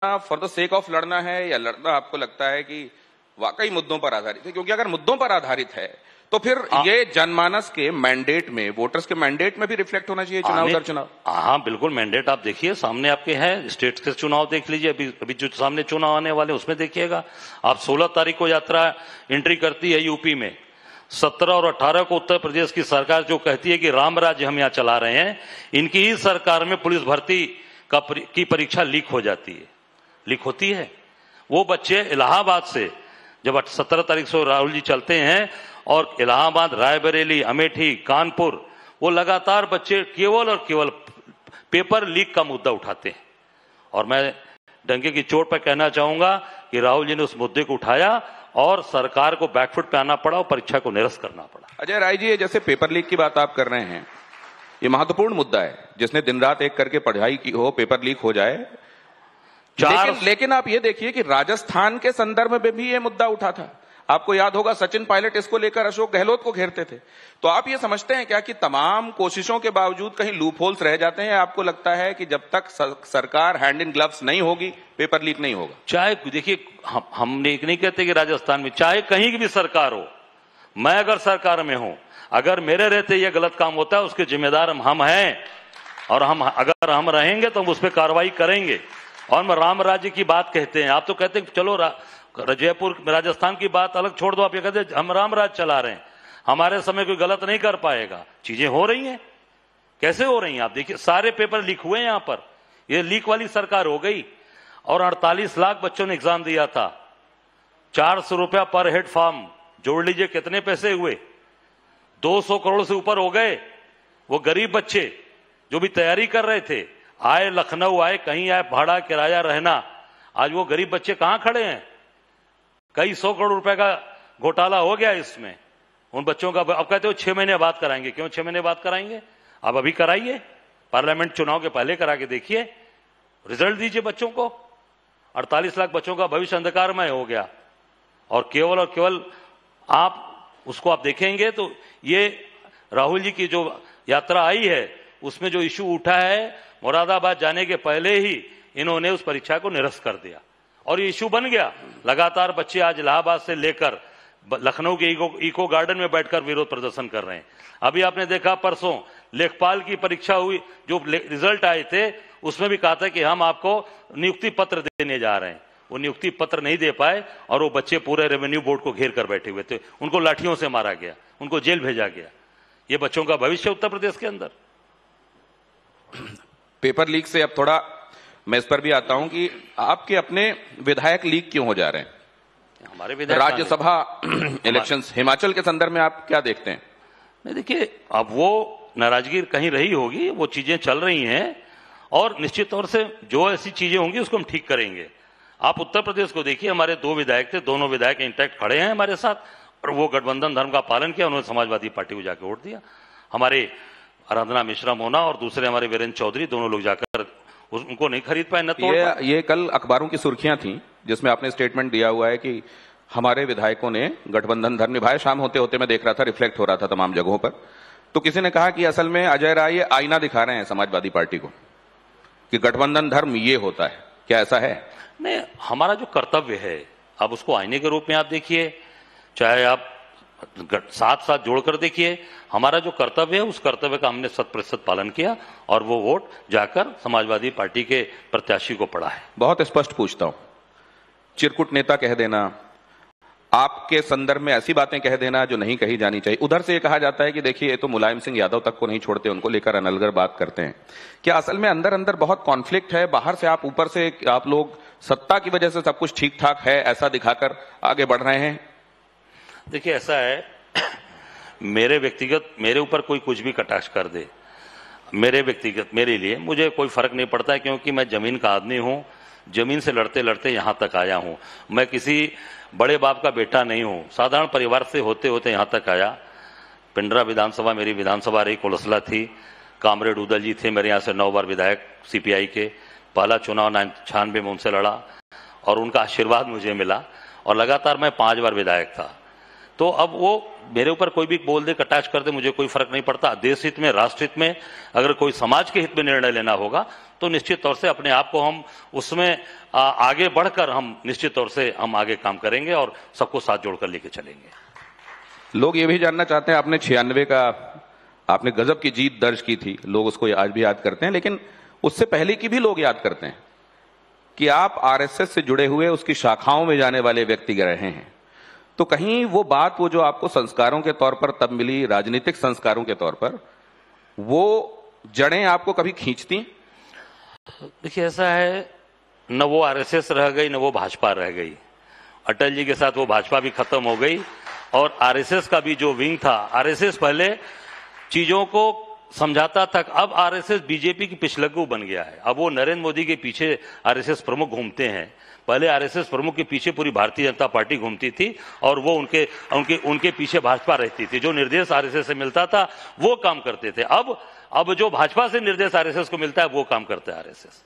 For the sake of लड़ना है या लड़ना आपको लगता है कि वाकई मुद्दों पर आधारित है? क्योंकि अगर मुद्दों पर आधारित है तो फिर ये जनमानस के मैंडेट में, वोटर्स के मैंडेट में भी रिफ्लेक्ट होना चाहिए चुनाव दर चुनाव। हाँ बिल्कुल, मैंडेट आप देखिए सामने आपके हैं, स्टेट के चुनाव देख लीजिए, अभी जो सामने चुनाव आने वाले उसमें देखिएगा आप। 16 तारीख को यात्रा एंट्री करती है यूपी में, 17 और 18 को उत्तर प्रदेश की सरकार जो कहती है कि राम राज्य हम यहाँ चला रहे हैं, इनकी ही सरकार में पुलिस भर्ती की परीक्षा लीक हो जाती है, लीक होती है। वो बच्चे इलाहाबाद से जब 17 तारीख से राहुल जी चलते हैं और इलाहाबाद, रायबरेली, अमेठी, कानपुर, वो लगातार बच्चे केवल और केवल पेपर लीक का मुद्दा उठाते हैं। और मैं डंके की चोट पर कहना चाहूंगा कि राहुल जी ने उस मुद्दे को उठाया और सरकार को बैकफुट पे आना पड़ा और परीक्षा को निरस्त करना पड़ा। अजय राय जी, जैसे पेपर लीक की बात आप कर रहे हैं, ये महत्वपूर्ण मुद्दा है। जिसने दिन रात एक करके पढ़ाई की हो, पेपर लीक हो जाए। लेकिन आप ये देखिए कि राजस्थान के संदर्भ में भी ये मुद्दा उठा था। आपको याद होगा सचिन पायलट इसको लेकर अशोक गहलोत को घेरते थे। तो आप ये समझते हैं क्या कि तमाम कोशिशों के बावजूद कहीं लूप होल्स रह जाते हैं? आपको लगता है कि जब तक सरकार हैंड इन ग्लव्स नहीं होगी पेपर लीक नहीं होगा? चाहे देखिए, हम नहीं कहते कि राजस्थान में, चाहे कहीं की भी सरकार हो, मैं अगर सरकार में हूं, अगर मेरे रहते ये गलत काम होता है उसके जिम्मेदार हम हैं, और अगर हम रहेंगे तो हम उस पर कार्रवाई करेंगे। और हम राम राज्य की बात कहते हैं, आप तो कहते हैं चलो जयपुर राजस्थान की बात अलग छोड़ दो, आप ये कहते हैं हम राम राज्य चला रहे हैं, हमारे समय कोई गलत नहीं कर पाएगा। चीजें हो रही हैं, कैसे हो रही हैं आप देखिए, सारे पेपर लीक हुए हैं यहां पर। ये लीक वाली सरकार हो गई। और 48 लाख बच्चों ने एग्जाम दिया था, 400 रुपया पर हेड फॉर्म, जोड़ लीजिए कितने पैसे हुए, 200 करोड़ से ऊपर हो गए। वो गरीब बच्चे जो भी तैयारी कर रहे थे, आए लखनऊ, आए कहीं, आए भाड़ा किराया रहना, आज वो गरीब बच्चे कहां खड़े हैं? कई 100 करोड़ रुपए का घोटाला हो गया इसमें। उन बच्चों का अब कहते हो 6 महीने बाद कराएंगे। क्यों 6 महीने बाद कराएंगे? अब अभी कराइए, पार्लियामेंट चुनाव के पहले करा के देखिए, रिजल्ट दीजिए बच्चों को। 48 लाख बच्चों का भविष्य अंधकारमय हो गया। और केवल आप उसको आप देखेंगे तो ये राहुल जी की जो यात्रा आई है उसमें जो इशू उठा है, मुरादाबाद जाने के पहले ही इन्होंने उस परीक्षा को निरस्त कर दिया और ये इशू बन गया। लगातार बच्चे आज इलाहाबाद से लेकर लखनऊ के इको गार्डन में बैठकर विरोध प्रदर्शन कर रहे हैं। अभी आपने देखा परसों लेखपाल की परीक्षा हुई, जो रिजल्ट आए थे उसमें भी कहा था कि हम आपको नियुक्ति पत्र देने जा रहे हैं। वो नियुक्ति पत्र नहीं दे पाए और वो बच्चे पूरे रेवेन्यू बोर्ड को घेर कर बैठे हुए थे। उनको लाठियों से मारा गया, उनको जेल भेजा गया। ये बच्चों का भविष्य उत्तर प्रदेश के अंदर। पेपर लीक से अब थोड़ा मैं इस पर भी आता हूं कि आपके अपने विधायक लीक क्यों हो जा रहे हैं? हमारे विधायक राज्यसभा इलेक्शंस हिमाचल के संदर्भ में आप क्या देखते हैं? नहीं देखिए, अब वो नाराजगी कहीं रही होगी, वो चीजें चल रही हैं और निश्चित तौर से जो ऐसी चीजें होंगी उसको हम ठीक करेंगे। आप उत्तर प्रदेश को देखिए, हमारे 2 विधायक थे, दोनों विधायक इंटैक्ट खड़े हैं हमारे साथ और वो गठबंधन धर्म का पालन किया, उन्होंने समाजवादी पार्टी को जाकर वोट दिया। हमारे आराधना मिश्रा मोना और दूसरे हमारे वीरेंद्र चौधरी, दोनों लोग जाकर उनको नहीं खरीद पाए, न तोड़ पाए। ये कल अखबारों की सुर्खियां थी जिसमें आपने स्टेटमेंट दिया हुआ है कि हमारे विधायकों ने गठबंधन धर्म निभाया। शाम होते होते मैं देख रहा था, रिफ्लेक्ट हो रहा था तमाम जगहों पर। तो किसी ने कहा कि असल में अजय राय ये आईना दिखा रहे हैं समाजवादी पार्टी को कि गठबंधन धर्म ये होता है। क्या ऐसा है? नहीं, हमारा जो कर्तव्य है आप उसको आईने के रूप में आप देखिए, चाहे आप साथ साथ जोड़कर देखिए। हमारा जो कर्तव्य है उस कर्तव्य का हमने 100% पालन किया और वो वोट जाकर समाजवादी पार्टी के प्रत्याशी को पड़ा है। बहुत स्पष्ट पूछता हूं, चिरकुट नेता कह देना, आपके संदर्भ में ऐसी बातें कह देना जो नहीं कही जानी चाहिए। उधर से ये कहा जाता है कि देखिए ये तो मुलायम सिंह यादव तक को नहीं छोड़ते, उनको लेकर अनलगर बात करते हैं। क्या असल में अंदर अंदर बहुत कॉन्फ्लिक्ट है? बाहर से आप, ऊपर से आप लोग सत्ता की वजह से सब कुछ ठीक ठाक है ऐसा दिखाकर आगे बढ़ रहे हैं? देखिए ऐसा है, मेरे ऊपर कोई कुछ भी कटाक्ष कर दे, मेरे लिए मुझे कोई फर्क नहीं पड़ता है, क्योंकि मैं जमीन का आदमी हूं। जमीन से लड़ते लड़ते यहां तक आया हूं। मैं किसी बड़े बाप का बेटा नहीं हूं, साधारण परिवार से होते होते यहां तक आया। पिंडरा विधानसभा मेरी विधानसभा रही, कोलसला थी। कामरेड उदल जी थे मेरे यहां से 9 बार विधायक सीपीआई के। पहला चुनाव 96 में उनसे लड़ा और उनका आशीर्वाद मुझे मिला और लगातार मैं 5 बार विधायक था। तो अब वो मेरे ऊपर कोई भी बोल दे, कटाक्ष कर दे, मुझे कोई फर्क नहीं पड़ता। देश हित में, राष्ट्र हित में, अगर कोई समाज के हित में निर्णय लेना होगा तो निश्चित तौर से अपने आप को हम उसमें आगे बढ़कर हम निश्चित तौर से हम आगे काम करेंगे और सबको साथ जोड़कर लेके चलेंगे। लोग ये भी जानना चाहते हैं, आपने 96 का आपने गजब की जीत दर्ज की थी, लोग उसको आज भी याद करते हैं, लेकिन उससे पहले की भी लोग याद करते हैं कि आप आरएसएस से जुड़े हुए उसकी शाखाओं में जाने वाले व्यक्ति रहे हैं। तो कहीं वो बात, वो जो आपको संस्कारों के तौर पर तब मिली, राजनीतिक संस्कारों के तौर पर, वो जड़ें आपको कभी खींचती? देखिए, ऐसा है, न वो आरएसएस रह गई, न वो भाजपा रह गई। अटल जी के साथ वो भाजपा भी खत्म हो गई और आरएसएस का भी जो विंग था, आरएसएस पहले चीजों को समझाता था, अब आरएसएस बीजेपी की पिछलग्गू बन गया है। अब वो नरेंद्र मोदी के पीछे आरएसएस प्रमुख घूमते हैं। पहले आरएसएस प्रमुख के पीछे पूरी भारतीय जनता पार्टी घूमती थी और वो उनके पीछे भाजपा रहती थी। जो निर्देश आरएसएस से मिलता था वो काम करते थे। अब जो भाजपा से निर्देश आरएसएस को मिलता है वो काम करता है आरएसएस।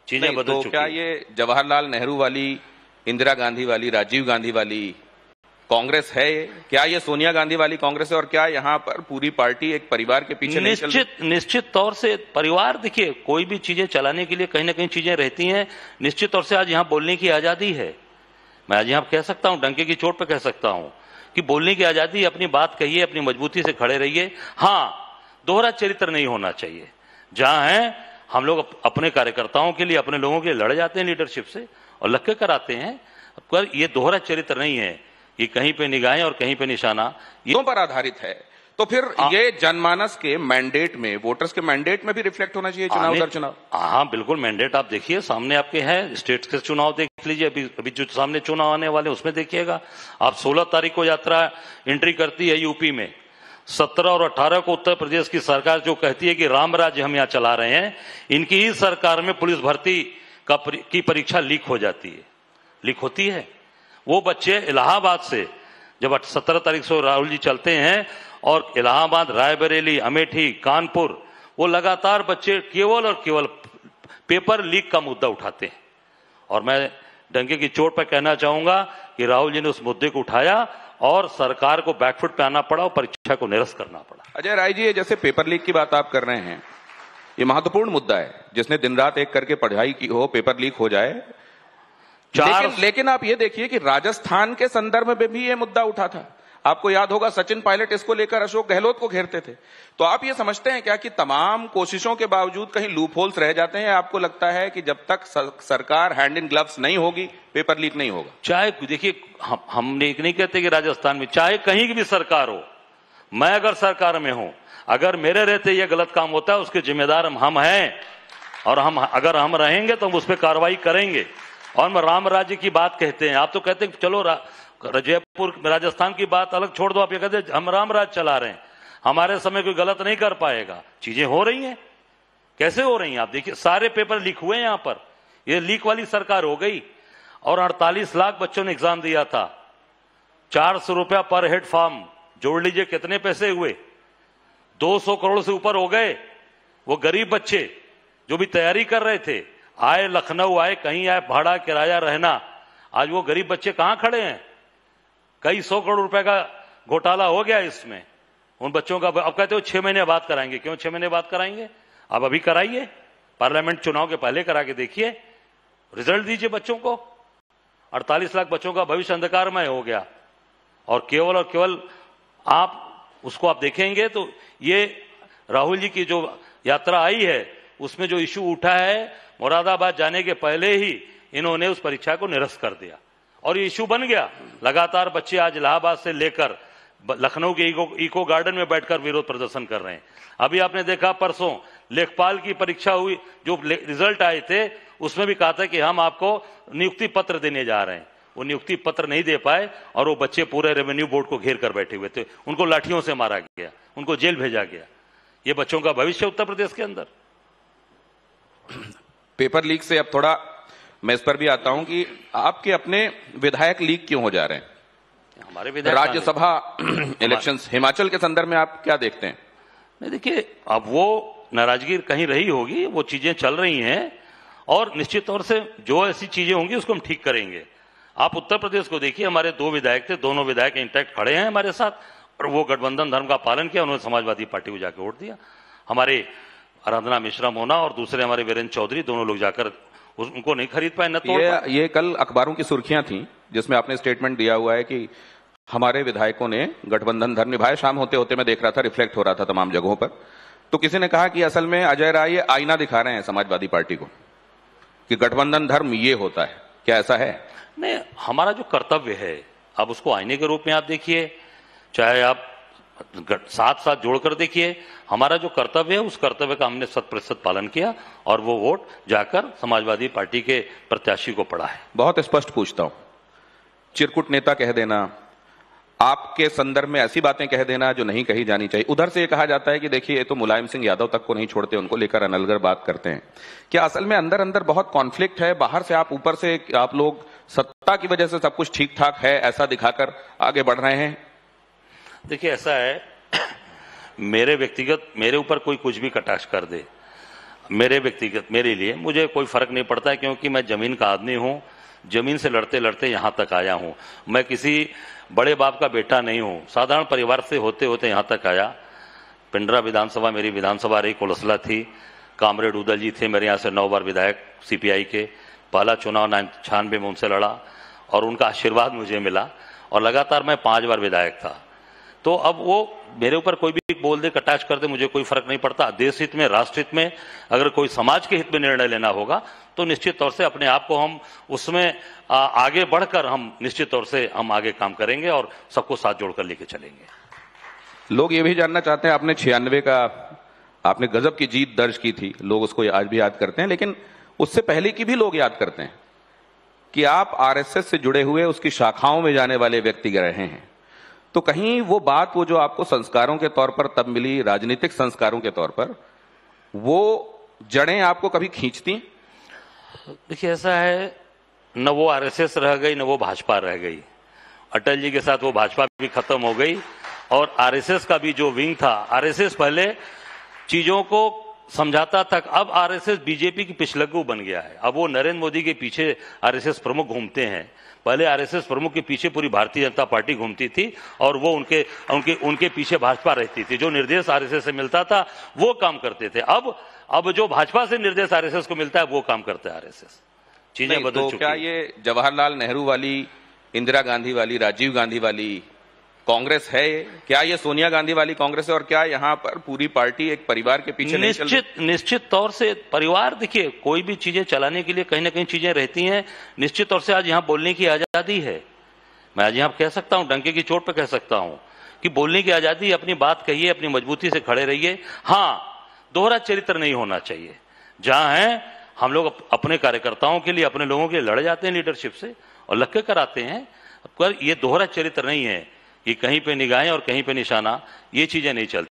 चीजें बदल चुकी। क्या ये जवाहरलाल नेहरू वाली, इंदिरा गांधी वाली, राजीव गांधी वाली कांग्रेस है? क्या ये सोनिया गांधी वाली कांग्रेस है? और क्या यहाँ पर पूरी पार्टी एक परिवार के पीछे नहीं चल रही? निश्चित तौर से परिवार, देखिए, कोई भी चीजें चलाने के लिए कहीं ना कहीं चीजें रहती हैं। निश्चित तौर से आज यहाँ बोलने की आजादी है। मैं आज यहाँ कह सकता हूँ, डंके की चोट पर कह सकता हूँ कि बोलने की आजादी, अपनी बात कहिए, अपनी मजबूती से खड़े रहिए। हाँ, दोहरा चरित्र नहीं होना चाहिए। जहां है, हम लोग अपने कार्यकर्ताओं के लिए, अपने लोगों के लिए लड़ जाते हैं लीडरशिप से और लग के कराते हैं, पर ये दोहरा चरित्र नहीं है। ये कहीं पे निगाहें और कहीं पे निशाना ये पर आधारित है। तो फिर ये जनमानस के मैंडेट में, वोटर्स के मैंडेट में भी रिफ्लेक्ट होना चाहिए चुनाव दर चुनाव। हाँ, बिल्कुल। मैंडेट आप देखिए, सामने आपके हैं, स्टेट के चुनाव देख लीजिए, अभी जो सामने चुनाव आने वाले उसमें देखिएगा आप। 16 तारीख को यात्रा एंट्री करती है यूपी में। 17 और 18 को उत्तर प्रदेश की सरकार जो कहती है कि राम राज्य हम यहाँ चला रहे हैं, इनकी ही सरकार में पुलिस भर्ती की परीक्षा लीक हो जाती है, लीक होती है। वो बच्चे इलाहाबाद से, जब 17 तारीख से राहुल जी चलते हैं और इलाहाबाद, रायबरेली, अमेठी, कानपुर, वो लगातार बच्चे केवल और केवल पेपर लीक का मुद्दा उठाते हैं। और मैं डंके की चोट पर कहना चाहूंगा कि राहुल जी ने उस मुद्दे को उठाया और सरकार को बैकफुट पे आना पड़ा और परीक्षा को निरस्त करना पड़ा। अजय राय जी, जैसे पेपर लीक की बात आप कर रहे हैं, ये महत्वपूर्ण मुद्दा है। जिसने दिन रात एक करके पढ़ाई की हो, पेपर लीक हो जाए। लेकिन आप ये देखिए कि राजस्थान के संदर्भ में भी ये मुद्दा उठा था। आपको याद होगा, सचिन पायलट इसको लेकर अशोक गहलोत को घेरते थे। तो आप ये समझते हैं क्या कि तमाम कोशिशों के बावजूद कहीं लूप होल्स रह जाते हैं? आपको लगता है कि जब तक सरकार हैंड इन ग्लव्स नहीं होगी, पेपर लीक नहीं होगा? चाहे देखिए, हम नहीं कहते कि राजस्थान में, चाहे कहीं की भी सरकार हो, मैं अगर सरकार में हूं, अगर मेरे रहते ये गलत काम होता है, उसके जिम्मेदार हम हैं और अगर हम रहेंगे तो हम उस पर कार्रवाई करेंगे। और हम राम राज्य की बात कहते हैं, आप तो कहते हैं चलो जयपुर, राजस्थान की बात अलग छोड़ दो, आप ये कहते हैं हम राम राज्य चला रहे हैं, हमारे समय कोई गलत नहीं कर पाएगा। चीजें हो रही हैं, कैसे हो रही हैं आप देखिए, सारे पेपर लीक हुए हैं यहां पर। ये लीक वाली सरकार हो गई। और 48 लाख बच्चों ने एग्जाम दिया था, 400 रुपया पर हेड फॉर्म, जोड़ लीजिए कितने पैसे हुए, 200 करोड़ से ऊपर हो गए। वो गरीब बच्चे जो भी तैयारी कर रहे थे, आए लखनऊ, आए कहीं, आए भाड़ा किराया रहना, आज वो गरीब बच्चे कहां खड़े हैं? कई 100 करोड़ रुपए का घोटाला हो गया इसमें। उन बच्चों का अब कहते हो 6 महीने बाद कराएंगे। क्यों 6 महीने बाद कराएंगे? अब अभी कराइए, पार्लियामेंट चुनाव के पहले करा के देखिए, रिजल्ट दीजिए बच्चों को। 48 लाख बच्चों का भविष्य अंधकारमय हो गया। और केवल आप उसको आप देखेंगे तो ये राहुल जी की जो यात्रा आई है उसमें जो इशू उठा है, मुरादाबाद जाने के पहले ही इन्होंने उस परीक्षा को निरस्त कर दिया और ये इशू बन गया। लगातार बच्चे आज इलाहाबाद से लेकर लखनऊ के इको गार्डन में बैठकर विरोध प्रदर्शन कर रहे हैं। अभी आपने देखा परसों लेखपाल की परीक्षा हुई, जो रिजल्ट आए थे उसमें भी कहा था कि हम आपको नियुक्ति पत्र देने जा रहे हैं। वो नियुक्ति पत्र नहीं दे पाए और वो बच्चे पूरे रेवेन्यू बोर्ड को घेर कर बैठे हुए थे। उनको लाठियों से मारा गया, उनको जेल भेजा गया। ये बच्चों का भविष्य उत्तर प्रदेश के अंदर। पेपर लीक से अब थोड़ा मैं इस पर भी आता हूं कि आपके अपने विधायक लीक क्यों हो जा रहे हैं? हमारे विधायक राज्यसभा इलेक्शंस हिमाचल के संदर्भ में आप क्या देखते हैं? नहीं, देखिए, अब वो नाराजगी कहीं रही होगी, वो चीजें चल रही हैं और निश्चित तौर से जो ऐसी चीजें होंगी उसको हम ठीक करेंगे। आप उत्तर प्रदेश को देखिए, हमारे 2 विधायक थे, दोनों विधायक इंटैक्ट खड़े हैं हमारे साथ, और वो गठबंधन धर्म का पालन किया, उन्होंने समाजवादी पार्टी को जाकर वोट दिया। हमारे आराधना मिश्रा मोना और दूसरे हमारे वीरेंद्र चौधरी, दोनों लोग जाकर उनको नहीं खरीद पाए, न तोड़ पाए। ये कल अखबारों की सुर्खियां थी जिसमें आपने स्टेटमेंट दिया हुआ है कि हमारे विधायकों ने गठबंधन धर्म निभाया। शाम होते होते मैं देख रहा था, रिफ्लेक्ट हो रहा था तमाम जगहों पर। तो किसी ने कहा कि असल में अजय राय ये आईना दिखा रहे हैं समाजवादी पार्टी को कि गठबंधन धर्म ये होता है। क्या ऐसा है? नहीं, हमारा जो कर्तव्य है, अब उसको आईने के रूप में आप देखिए, चाहे आप साथ साथ जोड़कर देखिए, हमारा जो कर्तव्य है उस कर्तव्य का हमने 100% पालन किया और वो वोट जाकर समाजवादी पार्टी के प्रत्याशी को पड़ा है। बहुत स्पष्ट पूछता हूं, चिरकुट नेता कह देना, आपके संदर्भ में ऐसी बातें कह देना जो नहीं कही जानी चाहिए। उधर से ये कहा जाता है कि देखिए ये तो मुलायम सिंह यादव तक को नहीं छोड़ते, उनको लेकर अनलगर बात करते हैं। क्या असल में अंदर अंदर बहुत कॉन्फ्लिक्ट है? बाहर से आप, ऊपर से आप लोग सत्ता की वजह से सब कुछ ठीक ठाक है ऐसा दिखाकर आगे बढ़ रहे हैं? देखिए ऐसा है, मेरे ऊपर कोई कुछ भी कटाक्ष कर दे, मेरे लिए मुझे कोई फर्क नहीं पड़ता है, क्योंकि मैं जमीन का आदमी हूं, जमीन से लड़ते लड़ते यहां तक आया हूं। मैं किसी बड़े बाप का बेटा नहीं हूं, साधारण परिवार से होते होते यहां तक आया। पिंडरा विधानसभा मेरी विधानसभा रही, कोलसला थी, कामरेड उदल जी थे मेरे यहां से 9 बार विधायक सीपीआई के। पहला चुनाव 96 में उनसे लड़ा और उनका आशीर्वाद मुझे मिला, और लगातार मैं 5 बार विधायक था। तो अब वो मेरे ऊपर कोई भी बोल दे, कटाक्ष कर दे, मुझे कोई फर्क नहीं पड़ता। देश हित में, राष्ट्र हित में, अगर कोई समाज के हित में निर्णय लेना होगा तो निश्चित तौर से अपने आप को हम उसमें आगे बढ़कर हम निश्चित तौर से हम आगे काम करेंगे और सबको साथ जोड़कर लेके चलेंगे। लोग ये भी जानना चाहते हैं, आपने 96 का आपने गजब की जीत दर्ज की थी, लोग उसको आज भी याद करते हैं, लेकिन उससे पहले की भी लोग याद करते हैं कि आप आरएसएस से जुड़े हुए उसकी शाखाओं में जाने वाले व्यक्ति रहे हैं। तो कहीं वो बात, वो जो आपको संस्कारों के तौर पर तब मिली, राजनीतिक संस्कारों के तौर पर, वो जड़ें आपको कभी खींचती? देखिए ऐसा है, न वो आरएसएस रह गई न वो भाजपा रह गई। अटल जी के साथ वो भाजपा भी खत्म हो गई और आरएसएस का भी जो विंग था, आरएसएस पहले चीजों को समझाता था, अब आरएसएस बीजेपी की पिछलग्गू बन गया है। अब वो नरेंद्र मोदी के पीछे आरएसएस प्रमुख घूमते हैं। पहले आरएसएस प्रमुख के पीछे पूरी भारतीय जनता पार्टी घूमती थी और वो उनके पीछे भाजपा रहती थी। जो निर्देश आरएसएस से मिलता था वो काम करते थे। अब जो भाजपा से निर्देश आरएसएस को मिलता है वो काम करता है आरएसएस। चीजें बदल चुकी। क्या ये जवाहरलाल नेहरू वाली, इंदिरा गांधी वाली, राजीव गांधी वाली कांग्रेस है? क्या ये सोनिया गांधी वाली कांग्रेस है? और क्या यहाँ पर पूरी पार्टी एक परिवार के पीछे नहीं चल रही? निश्चित तौर से परिवार, देखिए कोई भी चीजें चलाने के लिए कहीं ना कहीं चीजें रहती हैं। निश्चित तौर से आज यहाँ बोलने की आजादी है। मैं आज यहाँ कह सकता हूँ, डंके की चोट पे कह सकता हूँ कि बोलने की आजादी, अपनी बात कहिए, अपनी मजबूती से खड़े रहिए। हाँ, दोहरा चरित्र नहीं होना चाहिए। जहां है हम लोग अपने कार्यकर्ताओं के लिए, अपने लोगों के लिए लड़ जाते हैं लीडरशिप से और लग के कराते हैं, पर ये दोहरा चरित्र नहीं है कि कहीं पे निगाहें और कहीं पे निशाना, ये चीजें नहीं चलती।